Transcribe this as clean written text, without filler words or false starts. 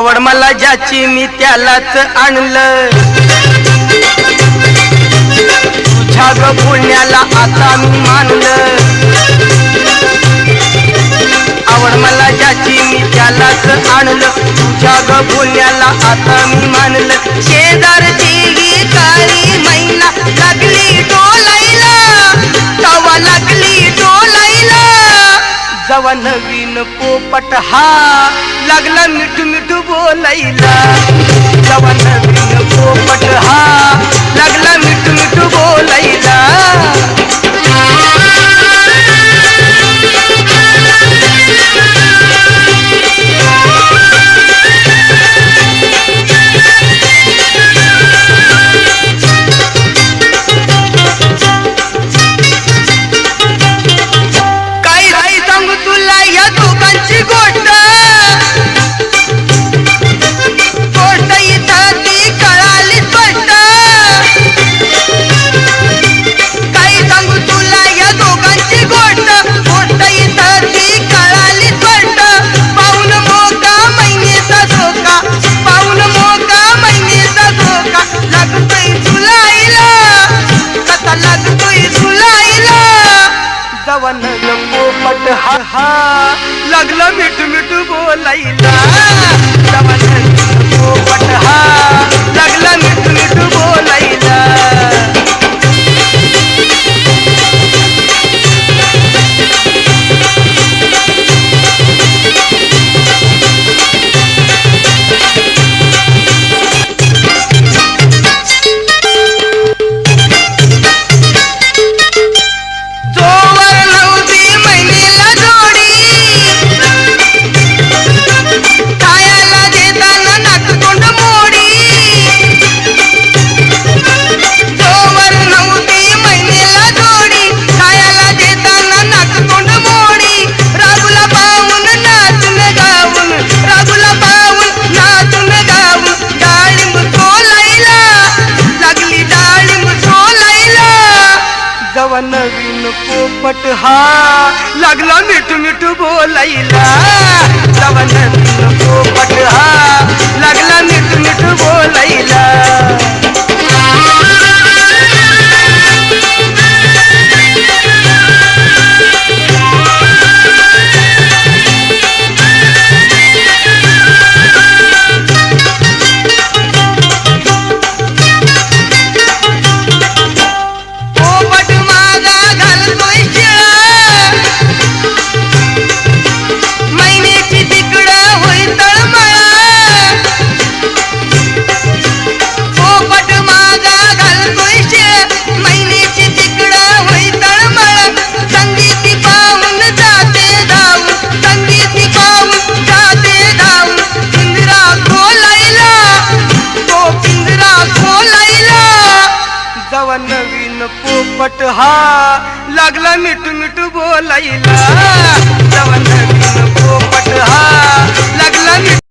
आवड मला ज्याची मी त्यालाच आणलं, तुझ्या ग बोलण्याला आता मी मानलं। आवड मला ज्याची मी त्यालाच आणलं, तुझ्या ग बोलण्याला आता मी मानलं। शेजारची ही काळी मैना लागली डोलायला, तवा लागली डोलायला। जवा नवीन पोपट हा लागला मिठू मिठू बोलायला, जवा नवीन पोपट हा लागला मिठू मिठू बोलायला। काय सांगू तुला या दोघांची गोष्ट, गोष्ट इथं ती कळाली स्पष्ट। काय सांगू तुला या दोघांची गोष्ट, गोष्ट इथं ती कळाली स्पष्ट। पाऊन मोका महिनेचा धोका, पाऊन मोका महिनेचा धोका, लागतोय झुलायला, कसा लागतोय झुलायला। जवा नवीन पोपट हा लागला मिठू मिठू बोलायला, जवा नवीन पोपट हा लागला मिठू मिठू बोलायला। जोवर नव्हती महिनेला जोडी, खायला देताना नाकतोंड मोडी। जोवर नव्हती महिनेला जोडी, खायला देताना नाकतोंड मोडी। रागुला पाहून नाचून गाऊन, रागुला पाहून नाचून गाऊन, डाळिंब सोलायला लागली, डाळिंब सोलायला। जवा नवीन पोपट हा लागला मिठू मिठू बोलायला, जवा नवीन पोपट हा लागला मिठू मिठू बोलायला। पोपट माझा घालतोय शिळा, महिन्याची तिकडं होई तळमळा। पोपट माझा घालतोय शिळा, महिन्याची तिकडं होई तळमळा। संगीती पाहून जाते धावून, संगीती पाहून जाते धावून। पिंजरा खोलायला, तो पिंजरा खोलायला। जवा नवीन पोपट हा लागला मिठू मिठू बोलायला, जवा नवीन पोपट हा लागला मिठू